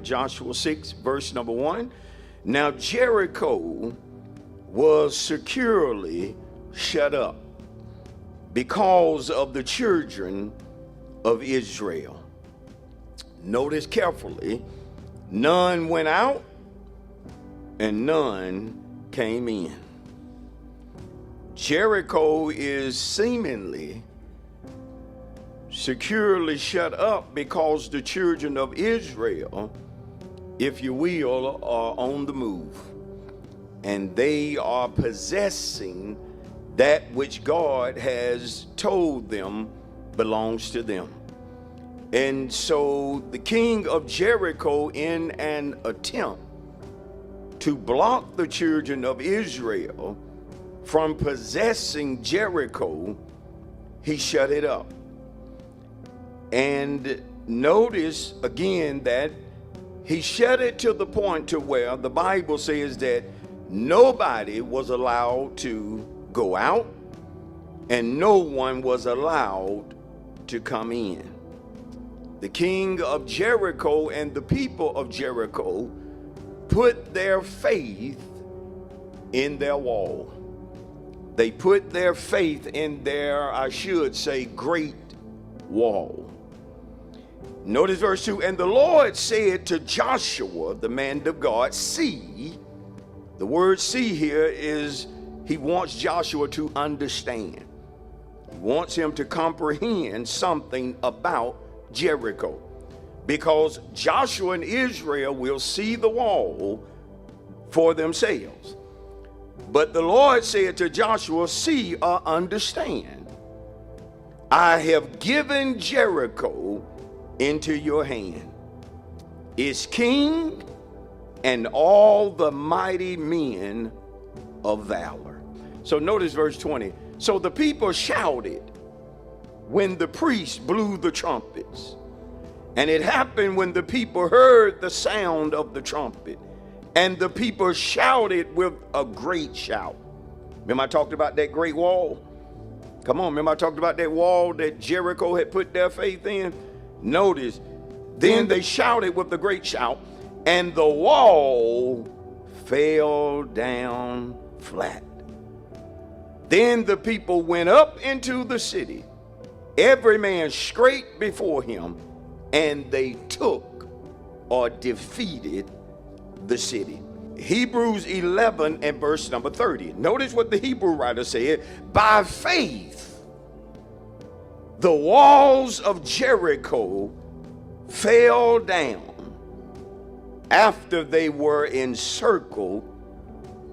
Joshua 6, verse number 1. Now Jericho was securely shut up because of the children of Israel. Notice carefully, none went out and none came in. Jericho is seemingly securely shut up because the children of Israel, if you will, are on the move. And they are possessing that which God has told them belongs to them. And so the king of Jericho, in an attempt to block the children of Israel from possessing Jericho, he shut it up. And notice again that he shut it to the point to where the Bible says that nobody was allowed to go out and no one was allowed to come in. The king of Jericho and the people of Jericho put their faith in their wall. They put their faith in their, I should say, great wall. Notice verse 2, and the Lord said to Joshua, the man of God, see, the word see here is he wants Joshua to understand. He wants him to comprehend something about Jericho, because Joshua and Israel will see the wall for themselves. But the Lord said to Joshua, see or understand, I have given Jericho into your hand, its king and all the mighty men of valor. So notice verse 20. So the people shouted when the priest blew the trumpets. And it happened when the people heard the sound of the trumpet. And the people shouted with a great shout. Remember I talked about that great wall? Come on, remember I talked about that wall that Jericho had put their faith in? Notice, then they shouted with a great shout, and the wall fell down flat. Then the people went up into the city, every man straight before him, and they took or defeated the city. Hebrews 11 and verse number 30. Notice what the Hebrew writer said. By faith, the walls of Jericho fell down after they were encircled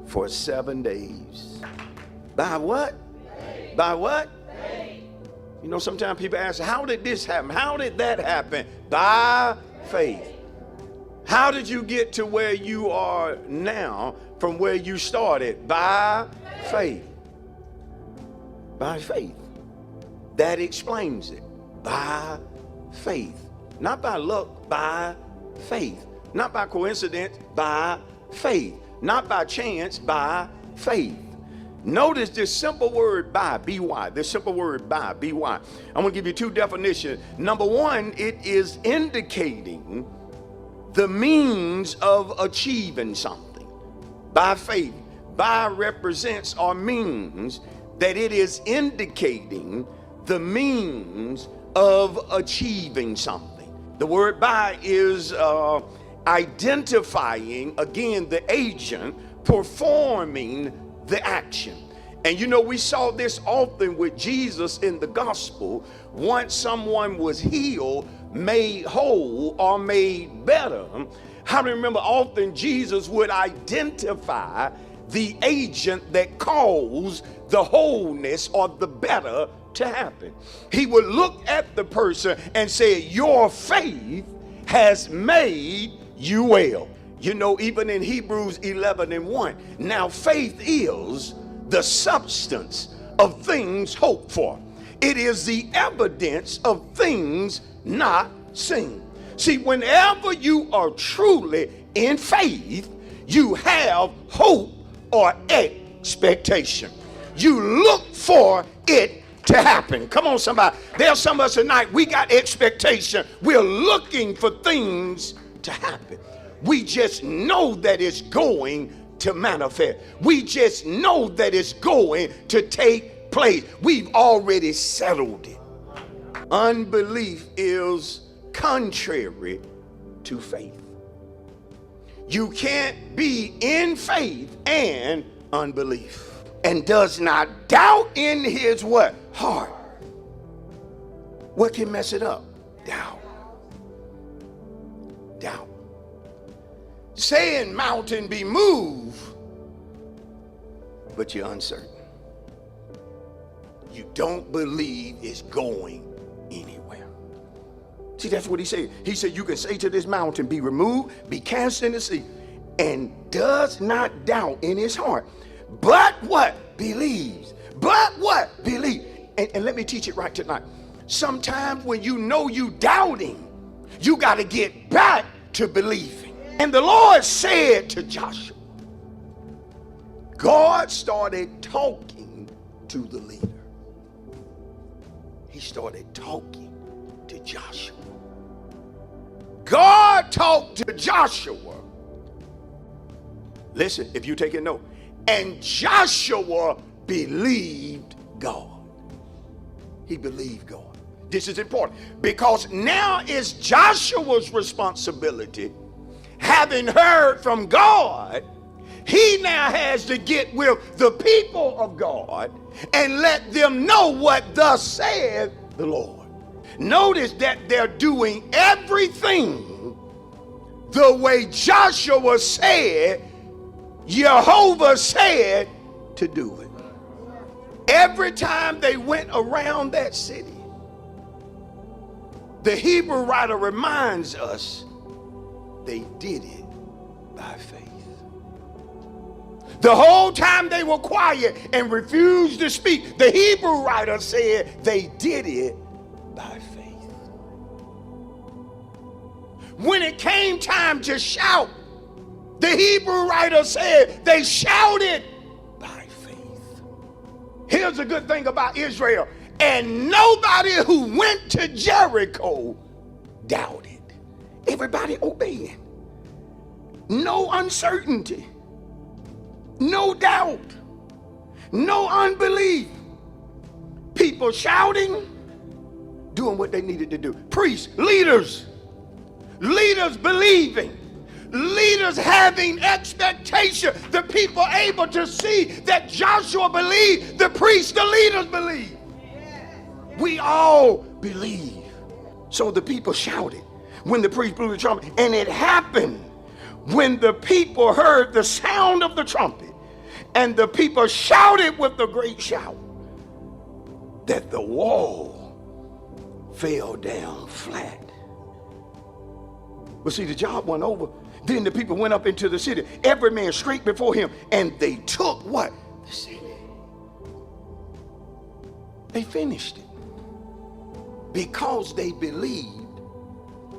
for 7 days. By what? Faith. By what? Faith. You know, sometimes people ask, how did this happen? How did that happen? By faith. How did you get to where you are now from where you started? By faith. By faith. That explains it. By faith. Not by luck, by faith. Not by coincidence, by faith. Not by chance, by faith. Notice this simple word by, B-Y. This simple word by, B-Y. I'm going to give you two definitions. Number one, it is indicating the means of achieving something. By faith. By represents or means that it is indicating the means of achieving something. The word by is identifying, again, the agent performing the action. And you know, we saw this often with Jesus in the gospel. Once someone was healed, made whole, or made better, how do you remember often Jesus would identify the agent that caused the wholeness or the better to happen? He would look at the person and say, your faith has made you well. You know, even in Hebrews 11 and 1, now faith is the substance of things hoped for. It is the evidence of things not seen. See, whenever you are truly in faith, you have hope or expectation. You look for it to happen. Come on, somebody. There's some of us tonight, we got expectation. We're looking for things to happen. We just know that it's going to manifest. We just know that it's going to take place. We've already settled it. Unbelief is contrary to faith. You can't be in faith and unbelief. And does not doubt in his what? Heart. What can mess it up? Doubt. Doubt. Saying mountain be moved, but you're uncertain. You don't believe it's going anywhere. See, that's what he said. He said, you can say to this mountain, be removed, be cast in the sea, and does not doubt in his heart. But what? Believes. But what? Believe. And let me teach it right tonight. Sometimes when you know you doubting, you got to get back to believing. And the Lord said to Joshua, God started talking to the leader. He started talking to Joshua. God talked to Joshua. Listen, if you take a note. And Joshua believed God. He believed God. This is important because now it's Joshua's responsibility. Having heard from God, he now has to get with the people of God and let them know what thus saith the Lord. Notice that they're doing everything the way Joshua said, Jehovah said to do it. Every time they went around that city, the Hebrew writer reminds us they did it by faith. The whole time they were quiet and refused to speak, the Hebrew writer said they did it by faith. When it came time to shout, the Hebrew writer said they shouted by faith. Here's a good thing about Israel. And nobody who went to Jericho doubted. Everybody obeyed. No uncertainty. No doubt. No unbelief. People shouting, doing what they needed to do. Priests, leaders believing. Leaders having expectation. The people able to see that Joshua believed. The priests, the leaders believed. We all believe. So the people shouted when the priest blew the trumpet. And it happened when the people heard the sound of the trumpet and the people shouted with a great shout that the wall fell down flat. But see, the job went over. Then the people went up into the city, every man straight before him, and they took what? The city. They finished it because they believed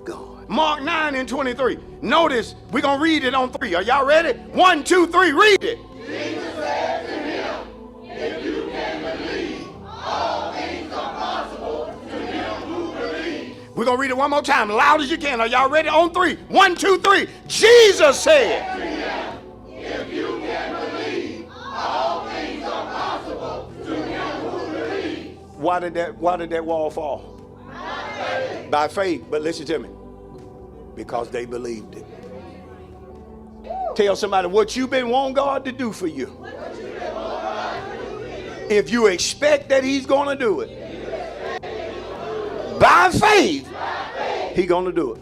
God. Mark 9:23. Notice, we're going to read it on 3. Are y'all ready? 1, 2, 3, read it. Jesus said to him, if you can believe, all things are possible to him who believes. We're going to read it one more time, loud as you can. Are y'all ready? On 3. 1, 2, 3. Jesus said to him, if you can believe, all things are possible to him who believes. Why did that wall fall? By faith. But listen to me. Because they believed it. Tell somebody what you've been wanting God to do for you. If you expect that he's going to do it, by faith, he's going to do it.